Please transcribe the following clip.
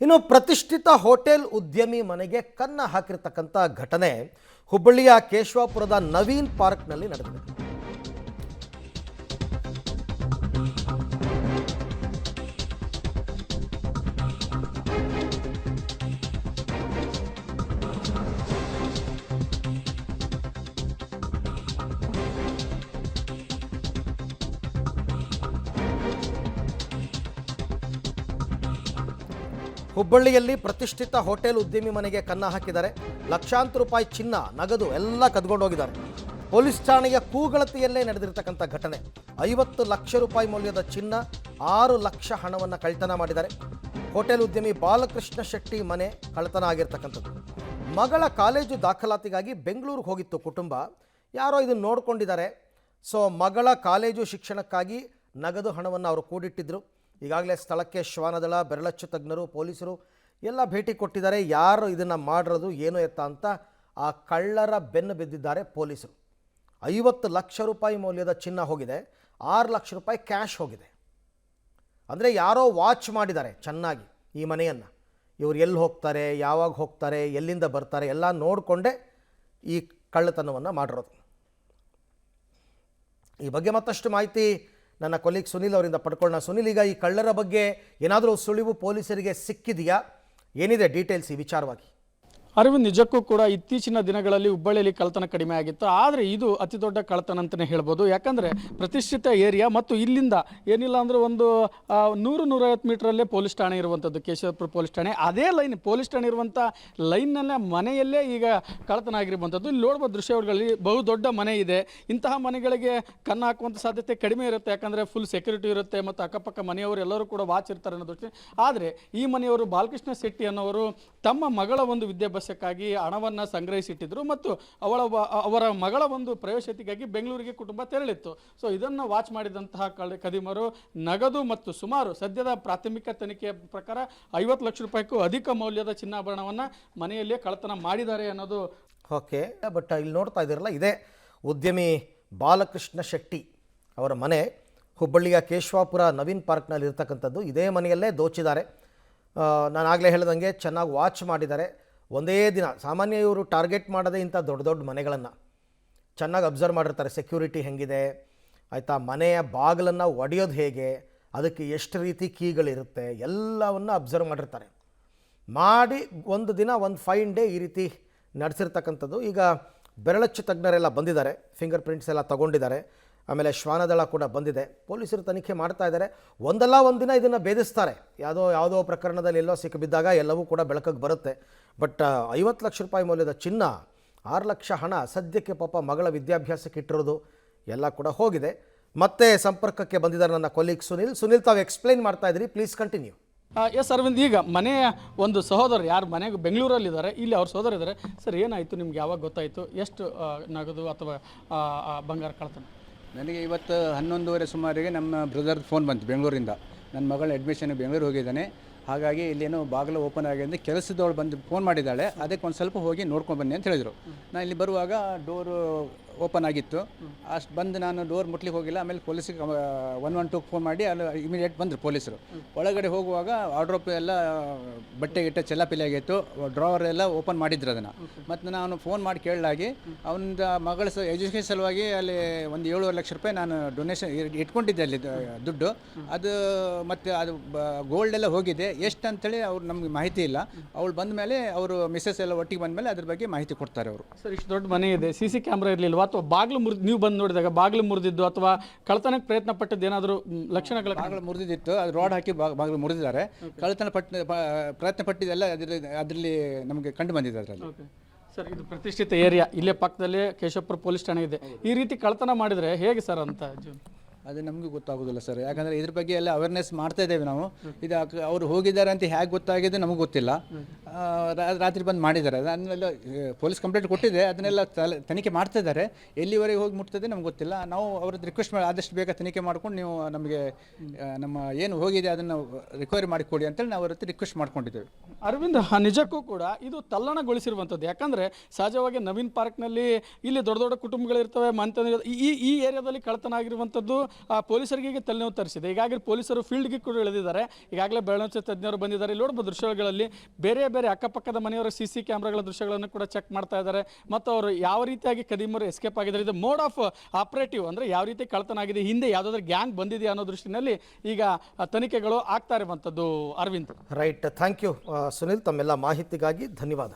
ಇನ್ನು ಪ್ರತಿಷ್ಠಿತ ಹೋಟೆಲ್ ಉದ್ಯಮಿ ಮನೆಗೆ ಕನ್ನ ಹಾಕಿರ್ತಕ್ಕಂಥ ಘಟನೆ ಹುಬ್ಬಳ್ಳಿಯ ಕೇಶವಾಪುರದ ನವೀನ್ ಪಾರ್ಕ್ನಲ್ಲಿ ನಡೆದಿದೆ. ಹುಬ್ಬಳ್ಳಿಯಲ್ಲಿ ಪ್ರತಿಷ್ಠಿತ ಹೋಟೆಲ್ ಉದ್ಯಮಿ ಮನೆಗೆ ಕನ್ನ ಹಾಕಿದ್ದಾರೆ. ಲಕ್ಷಾಂತರ ರೂಪಾಯಿ ಚಿನ್ನ, ನಗದು ಎಲ್ಲ ಕದ್ಕೊಂಡು ಹೋಗಿದ್ದಾರೆ. ಪೊಲೀಸ್ ಠಾಣೆಯ ಕೂಗಳತೆಯಲ್ಲೇ ನಡೆದಿರತಕ್ಕಂಥ ಘಟನೆ. 50 ಲಕ್ಷ ರೂಪಾಯಿ ಮೌಲ್ಯದ ಚಿನ್ನ, 6 ಲಕ್ಷ ಹಣವನ್ನು ಕಳ್ತನ ಮಾಡಿದ್ದಾರೆ. ಹೋಟೆಲ್ ಉದ್ಯಮಿ ಬಾಲಕೃಷ್ಣ ಶೆಟ್ಟಿ ಮನೆ ಕಳ್ಳತನ ಆಗಿರ್ತಕ್ಕಂಥದ್ದು. ಮಗಳ ಕಾಲೇಜು ದಾಖಲಾತಿಗಾಗಿ ಬೆಂಗಳೂರಿಗೆ ಹೋಗಿತ್ತು ಕುಟುಂಬ. ಯಾರೋ ಇದನ್ನು ನೋಡ್ಕೊಂಡಿದ್ದಾರೆ. ಸೊ ಮಗಳ ಕಾಲೇಜು ಶಿಕ್ಷಣಕ್ಕಾಗಿ ನಗದು ಹಣವನ್ನು ಅವರು ಕೂಡಿಟ್ಟಿದ್ದರು. ಈಗಾಗಲೇ ಸ್ಥಳಕ್ಕೆ ಶ್ವಾನದಳ, ಬೆರಳಚ್ಚು ತಜ್ಞರು, ಪೊಲೀಸರು ಎಲ್ಲ ಭೇಟಿ ಕೊಟ್ಟಿದ್ದಾರೆ. ಯಾರು ಇದನ್ನು ಮಾಡಿರೋದು ಏನು ಎತ್ತ ಅಂತ ಆ ಕಳ್ಳರ ಬೆನ್ನು ಬಿದ್ದಿದ್ದಾರೆ ಪೊಲೀಸರು. 50 ಲಕ್ಷ ರೂಪಾಯಿ ಮೌಲ್ಯದ ಚಿನ್ನ ಹೋಗಿದೆ, 6 ಲಕ್ಷ ರೂಪಾಯಿ ಕ್ಯಾಶ್ ಹೋಗಿದೆ. ಅಂದರೆ ಯಾರೋ ವಾಚ್ ಮಾಡಿದ್ದಾರೆ ಚೆನ್ನಾಗಿ ಈ ಮನೆಯನ್ನು. ಇವರು ಎಲ್ಲಿ ಹೋಗ್ತಾರೆ, ಯಾವಾಗ ಹೋಗ್ತಾರೆ, ಎಲ್ಲಿಂದ ಬರ್ತಾರೆ ಎಲ್ಲ ನೋಡಿಕೊಂಡೇ ಈ ಕಳ್ಳತನವನ್ನು ಮಾಡಿರೋದು. ಈ ಬಗ್ಗೆ ಮತ್ತಷ್ಟು ಮಾಹಿತಿ ನನ್ನ ಕೊಲೀಗ್ ಸುನಿಲ್ ಅವರಿಂದ ಪಡ್ಕೊಳ್ಳೋಣ. ಸುನಿಲ್, ಈಗ ಈ ಕಳ್ಳರ ಬಗ್ಗೆ ಏನಾದರೂ ಸುಳಿವು ಪೊಲೀಸರಿಗೆ ಸಿಕ್ಕಿದೆಯಾ? ಏನಿದೆ ಡೀಟೇಲ್ಸ್ ಈ ವಿಚಾರವಾಗಿ? ಅರವಿಂದ್, ನಿಜಕ್ಕೂ ಕೂಡ ಇತ್ತೀಚಿನ ದಿನಗಳಲ್ಲಿ ಹುಬ್ಬಳ್ಳಿಯಲ್ಲಿ ಕಳ್ಳತನ ಕಡಿಮೆ ಆಗಿತ್ತು. ಆದರೆ ಇದು ಅತಿ ದೊಡ್ಡ ಕಳ್ಳತನ ಅಂತಲೇ ಹೇಳ್ಬೋದು. ಯಾಕಂದರೆ ಪ್ರತಿಷ್ಠಿತ ಏರಿಯಾ ಮತ್ತು ಇಲ್ಲಿಂದ ಏನಿಲ್ಲ ಅಂದರೆ ಒಂದು 100-150 ಮೀಟ್ರಲ್ಲೇ ಪೊಲೀಸ್ ಠಾಣೆ ಇರುವಂಥದ್ದು, ಕೇಶವಪುರ ಪೊಲೀಸ್ ಠಾಣೆ. ಅದೇ ಲೈನ್ ಪೊಲೀಸ್ ಠಾಣೆ ಇರುವಂಥ ಲೈನ್ನಲ್ಲೇ ಮನೆಯಲ್ಲೇ ಈಗ ಕಳ್ಳತನ ಆಗಿರುವಂಥದ್ದು. ಇಲ್ಲಿ ನೋಡ್ಬೋದು ದೃಶ್ಯಗಳಲ್ಲಿ ಬಹು ದೊಡ್ಡ ಮನೆ ಇದೆ. ಇಂತಹ ಮನೆಗಳಿಗೆ ಕನ್ನ ಹಾಕುವಂಥ ಸಾಧ್ಯತೆ ಕಡಿಮೆ ಇರುತ್ತೆ. ಯಾಕಂದರೆ ಫುಲ್ ಸೆಕ್ಯೂರಿಟಿ ಇರುತ್ತೆ ಮತ್ತು ಅಕ್ಕಪಕ್ಕ ಮನೆಯವರು ಎಲ್ಲರೂ ಕೂಡ ವಾಚ್ ಇರ್ತಾರೆ ಅನ್ನೋ ದೃಷ್ಟಿ. ಆದರೆ ಈ ಮನೆಯವರು ಬಾಲಕೃಷ್ಣ ಶೆಟ್ಟಿ ಅನ್ನೋರು ತಮ್ಮ ಮಗಳ ಒಂದು ವಿದ್ಯಾಭ್ಯಾಸಕ್ಕಾಗಿ ಹಣವನ್ನು ಸಂಗ್ರಹಿಸಿಟ್ಟಿದ್ರು ಮತ್ತು ಅವರ ಮಗಳ ಒಂದು ಪ್ರವೇಶಾತಿಗಾಗಿ ಬೆಂಗಳೂರಿಗೆ ಕುಟುಂಬ ತೆರಳಿತ್ತು. ಸೊ ಇದನ್ನು ವಾಚ್ ಮಾಡಿದಂತಹ ಕದಿಮರು ನಗದು ಮತ್ತು ಸುಮಾರು ಸದ್ಯದ ಪ್ರಾಥಮಿಕ ತನಿಖೆಯ ಪ್ರಕಾರ 50 ಲಕ್ಷ ರೂಪಾಯಿಗೂ ಅಧಿಕ ಮೌಲ್ಯದ ಚಿನ್ನಾಭರಣವನ್ನು ಮನೆಯಲ್ಲೇ ಕಳ್ಳತನ ಮಾಡಿದ್ದಾರೆ ಅನ್ನೋದು. ಓಕೆ, ಬಟ್ ಇಲ್ಲಿ ನೋಡ್ತಾ ಇದ್ದೀರಲ್ಲ, ಇದೇ ಉದ್ಯಮಿ ಬಾಲಕೃಷ್ಣ ಶೆಟ್ಟಿ ಅವರ ಮನೆ. ಹುಬ್ಬಳ್ಳಿಯ ಕೇಶವಾಪುರ ನವೀನ್ ಪಾರ್ಕ್ನಲ್ಲಿ ಇರ್ತಕ್ಕಂಥದ್ದು. ಇದೇ ಮನೆಯಲ್ಲೇ ದೋಚಿದ್ದಾರೆ. ನಾನು ಆಗಲೇ ಹೇಳ್ದಂಗೆ ಚೆನ್ನಾಗಿ ವಾಚ್ ಮಾಡಿದ್ದಾರೆ. ಒಂದೇ ದಿನ ಸಾಮಾನ್ಯ ಇವರು ಟಾರ್ಗೆಟ್ ಮಾಡೋದೇ ಇಂಥ ದೊಡ್ಡ ದೊಡ್ಡ ಮನೆಗಳನ್ನು ಚೆನ್ನಾಗಿ ಅಬ್ಸರ್ವ್ ಮಾಡಿರ್ತಾರೆ. ಸೆಕ್ಯೂರಿಟಿ ಹೆಂಗಿದೆ ಆಯಿತಾ, ಮನೆಯ ಬಾಗಿಲನ್ನು ಒಡೆಯೋದು ಹೇಗೆ, ಅದಕ್ಕೆ ಎಷ್ಟು ರೀತಿ ಕೀಗಳಿರುತ್ತೆ ಎಲ್ಲವನ್ನು ಅಬ್ಸರ್ವ್ ಮಾಡಿರ್ತಾರೆ. ಮಾಡಿ ಒಂದು ದಿನ ಒಂದು ಫೈನ್ ಡೇ ಈ ರೀತಿ ನಡೆಸಿರ್ತಕ್ಕಂಥದ್ದು. ಈಗ ಬೆರಳಚ್ಚು ತಜ್ಞರೆಲ್ಲ ಬಂದಿದ್ದಾರೆ, ಫಿಂಗರ್ ಪ್ರಿಂಟ್ಸ್ ಎಲ್ಲ ತಗೊಂಡಿದ್ದಾರೆ. ಆಮೇಲೆ ಶ್ವಾನದಳ ಕೂಡ ಬಂದಿದೆ. ಪೊಲೀಸರು ತನಿಖೆ ಮಾಡ್ತಾ ಇದ್ದಾರೆ. ಒಂದಲ್ಲ ಒಂದು ದಿನ ಇದನ್ನು ಭೇದಿಸ್ತಾರೆ. ಯಾವುದೋ ಪ್ರಕರಣದಲ್ಲಿ ಎಲ್ಲೋ ಸಿಕ್ಕಿಬಿದ್ದಾಗ ಎಲ್ಲವೂ ಕೂಡ ಬೆಳಕಿಗೆ ಬರುತ್ತೆ. ಬಟ್ 50 ಲಕ್ಷ ರೂಪಾಯಿ ಮೌಲ್ಯದ ಚಿನ್ನ, 6 ಲಕ್ಷ ಹಣ ಸದ್ಯಕ್ಕೆ ಪಾಪ ಮಗಳ ವಿದ್ಯಾಭ್ಯಾಸಕ್ಕೆ ಇಟ್ಟಿರೋದು ಎಲ್ಲ ಕೂಡ ಹೋಗಿದೆ. ಮತ್ತೆ ಸಂಪರ್ಕಕ್ಕೆ ಬಂದಿದ್ದಾರೆ ನನ್ನ ಕೊಲೀಗ್ ಸುನಿಲ್, ತಾವು ಎಕ್ಸ್ಪ್ಲೈನ್ ಮಾಡ್ತಾ ಇದ್ದೀರಿ, ಪ್ಲೀಸ್ ಕಂಟಿನ್ಯೂ. ಎಸ್ ಅರವಿಂದ್, ಈಗ ಮನೆಯ ಒಂದು ಸಹೋದರ ಯಾರು ಮನೆಗೆ ಬೆಂಗಳೂರಲ್ಲಿದ್ದಾರೆ, ಇಲ್ಲಿ ಅವ್ರ ಸಹೋದರ ಇದ್ದಾರೆ. ಸರ್, ಏನಾಯಿತು ನಿಮ್ಗೆ, ಯಾವಾಗ ಗೊತ್ತಾಯಿತು, ಎಷ್ಟು ನಗದು ಅಥವಾ ಬಂಗಾರ ಕಳ್ತನ? ನನಗೆ ಇವತ್ತು 11:30 ಸುಮಾರಿಗೆ ನಮ್ಮ ಬ್ರದರ್ ಫೋನ್ ಬಂತು ಬೆಂಗಳೂರಿಂದ. ನನ್ನ ಮಗಳ ಅಡ್ಮಿಷನ್ ಬೆಂಗಳೂರು ಹೋಗಿದ್ದಾನೆ, ಹಾಗಾಗಿ ಇಲ್ಲೇನೋ ಬಾಗಿಲು ಓಪನ್ ಆಗಿದೆ, ಕೆಲಸದವಳು ಬಂದು ಫೋನ್ ಮಾಡಿದ್ದಾಳೆ, ಅದಕ್ಕೆ ಒಂದು ಸ್ವಲ್ಪ ಹೋಗಿ ನೋಡ್ಕೊಂಡು ಬನ್ನಿ ಅಂತ ಹೇಳಿದರು. ನಾನು ಇಲ್ಲಿ ಬರುವಾಗ ಡೋರು ಓಪನ್ ಆಗಿತ್ತು. ಅಷ್ಟು ಬಂದು ನಾನು ಡೋರ್ ಮುಟ್ಲಿಕ್ಕೆ ಹೋಗಿಲ್ಲ. ಆಮೇಲೆ ಪೊಲೀಸಿಗೆ 112 ಫೋನ್ ಮಾಡಿ ಅಲ್ಲಿ ಇಮಿಡಿಯೇಟ್ ಬಂದರು ಪೊಲೀಸರು. ಒಳಗಡೆ ಹೋಗುವಾಗ ವಾರ್ಡ್ರೋಬ್ ಎಲ್ಲ ಬಟ್ಟೆ ಗಿಟ್ಟೆ ಚೆಲ್ಲಾಪಿಲ್ಲಿ ಆಗಿತ್ತು, ಡ್ರಾವರ್ ಎಲ್ಲ ಓಪನ್ ಮಾಡಿದ್ರು ಅದನ್ನು. ಮತ್ತು ನಾನು ಫೋನ್ ಮಾಡಿ ಕೇಳಲಾಗಿ ಅವನ ಮಗಳ ಎಜುಕೇಷನ್ ಸಲುವಾಗಿ ಅಲ್ಲಿ ಒಂದು 7.5 ಲಕ್ಷ ರೂಪಾಯಿ ನಾನು ಡೊನೇಷನ್ ಇಟ್ಕೊಂಡಿದ್ದೆ ಅಲ್ಲಿ ದುಡ್ಡು. ಅದು ಮತ್ತು ಅದು ಗೋಲ್ಡ್ ಎಲ್ಲ ಹೋಗಿದೆ. ಎಷ್ಟು ಅಂತೇಳಿ ಅವ್ರು ನಮಗೆ ಮಾಹಿತಿ ಇಲ್ಲ. ಅವಳು ಬಂದ ಮೇಲೆ ಅವರು ಮಿಸ್ಸಸ್ ಎಲ್ಲ ಒಟ್ಟಿಗೆ ಬಂದ ಮೇಲೆ ಅದ್ರ ಬಗ್ಗೆ ಮಾಹಿತಿ ಕೊಡ್ತಾರೆ ಅವರು. ಸರ್, ಇಷ್ಟು ದೊಡ್ಡ ಮನೆ ಇದೆ, CC ಕ್ಯಾಮ್ರಾ ಇರಲಿಲ್ವಾ ಅಥವಾ ಬಾಗಿಲು ನೀವು ಬಂದು ನೋಡಿದಾಗ ಬಾಗಿಲು ಮುರಿದಿದ್ದು ಅಥವಾ ಕಳ್ಳತನಕ್ಕೆ ಪ್ರಯತ್ನ ಪಟ್ಟದ್ದು ಏನಾದರೂ ಲಕ್ಷಣಗಳು? ಬಾಗಿಲು ಮುರಿದಿತ್ತು, ಅದು ರಾಡ್ ಹಾಕಿ ಬಾಗಿಲು ಮುರಿದಿದ್ದಾರೆ. ಕಳ್ಳತನ ಪ್ರಯತ್ನ ಪಟ್ಟಿದ್ದೆಲ್ಲ ಅದರಲ್ಲಿ ನಮಗೆ ಕಂಡು ಬಂದಿದೆ ಅದರಲ್ಲಿ. ಸರ್, ಇದು ಪ್ರತಿಷ್ಠಿತ ಏರಿಯಾ, ಇಲ್ಲೇ ಪಕ್ಕದಲ್ಲೇ ಕೇಶವಪುರ ಪೊಲೀಸ್ ಠಾಣೆ ಇದೆ. ಈ ರೀತಿ ಕಳ್ಳತನ ಮಾಡಿದರೆ ಹೇಗೆ ಸರ್ ಅಂತ? ಅದು ನಮಗೂ ಗೊತ್ತಾಗೋದಿಲ್ಲ ಸರ್, ಯಾಕಂದರೆ ಇದ್ರ ಬಗ್ಗೆ ಎಲ್ಲ ಅವೇರ್ನೆಸ್ ಮಾಡ್ತಾ ಇದ್ದೇವೆ ನಾವು. ಇದು ಅವರು ಹೋಗಿದ್ದಾರೆ ಅಂತ ಹೇಗೆ ಗೊತ್ತಾಗಿದೆ ನಮಗೆ ಗೊತ್ತಿಲ್ಲ. ರಾತ್ರಿ ಬಂದು ಮಾಡಿದ್ದಾರೆ. ಅದನ್ನೆಲ್ಲ ಪೊಲೀಸ್ ಕಂಪ್ಲೇಂಟ್ ಕೊಟ್ಟಿದೆ, ಅದನ್ನೆಲ್ಲ ತನಿಖೆ ಮಾಡ್ತಾ ಇದ್ದಾರೆ. ಎಲ್ಲಿವರೆಗೆ ಹೋಗಿ ಮುಟ್ತದೆ ನಮ್ಗೆ ಗೊತ್ತಿಲ್ಲ. ನಾವು ಅವ್ರದ್ದು ರಿಕ್ವೆಸ್ಟ್ ಮಾಡಿ ಆದಷ್ಟು ಬೇಗ ತನಿಖೆ ಮಾಡ್ಕೊಂಡು ನೀವು ನಮಗೆ ನಮ್ಮ ಏನು ಹೋಗಿದೆ ಅದನ್ನು ರಿಕವರಿ ಮಾಡಿಕೊಡಿ ಅಂತೇಳಿ ನಾವು ಅವ್ರ ಹತ್ರ ರಿಕ್ವೆಸ್ಟ್ ಮಾಡ್ಕೊಂಡಿದ್ದೇವೆ. ಅರವಿಂದ್, ನಿಜಕ್ಕೂ ಕೂಡ ಇದು ತಲ್ಲಣಗೊಳಿಸಿರುವಂಥದ್ದು. ಯಾಕಂದರೆ ಸಹಜವಾಗಿ ನವೀನ್ ಪಾರ್ಕ್ನಲ್ಲಿ ಇಲ್ಲಿ ದೊಡ್ಡ ದೊಡ್ಡ ಕುಟುಂಬಗಳಿರ್ತವೆ, ಈ ಏರಿಯಾದಲ್ಲಿ ಕಳ್ಳತನ ಆಗಿರುವಂಥದ್ದು ಪೊಲೀಸರಿಗೆ ತಲೆನೋವು ತರಿಸಿದೆ. ಈಗಾಗಲೇ ಪೊಲೀಸರು ಫೀಲ್ಡ್ಗೆ ಕೂಡ ಇಳಿದಿದ್ದಾರೆ. ಈಗಾಗಲೇ ಬೆಳವಣಿಗೆ ತಜ್ಞರು ಬಂದಿದ್ದಾರೆ. ಇಲ್ಲಿ ನೋಡ್ಬೋದು ದೃಶ್ಯಗಳಲ್ಲಿ ಬೇರೆ ಬೇರೆ ಅಕ್ಕಪಕ್ಕದ ಮನೆಯವರ CC ಕ್ಯಾಮ್ರಾಗಳ ದೃಶ್ಯಗಳನ್ನು ಕೂಡ ಚೆಕ್ ಮಾಡ್ತಾ ಇದ್ದಾರೆ. ಮತ್ತು ಅವರು ಯಾವ ರೀತಿಯಾಗಿ ಕದಿಮರು ಎಸ್ಕೇಪ್ ಆಗಿದ್ದಾರೆ, ಇದು ಮೋಡ್ ಆಫ್ ಆಪರೇಟಿವ್ ಅಂದರೆ ಯಾವ ರೀತಿ ಕಳ್ಳತನ ಆಗಿದೆ, ಹಿಂದೆ ಯಾವುದಾದ್ರೂ ಗ್ಯಾಂಗ್ ಬಂದಿದೆಯಾ ಅನ್ನೋ ದೃಷ್ಟಿನಲ್ಲಿ ಈಗ ತನಿಖೆಗಳು ಆಗ್ತಾ ಇರುವಂಥದ್ದು. Arvind, right, thank you Sunil, ತಮ್ಮೆಲ್ಲ ಮಾಹಿತಿಗಾಗಿ ಧನ್ಯವಾದ.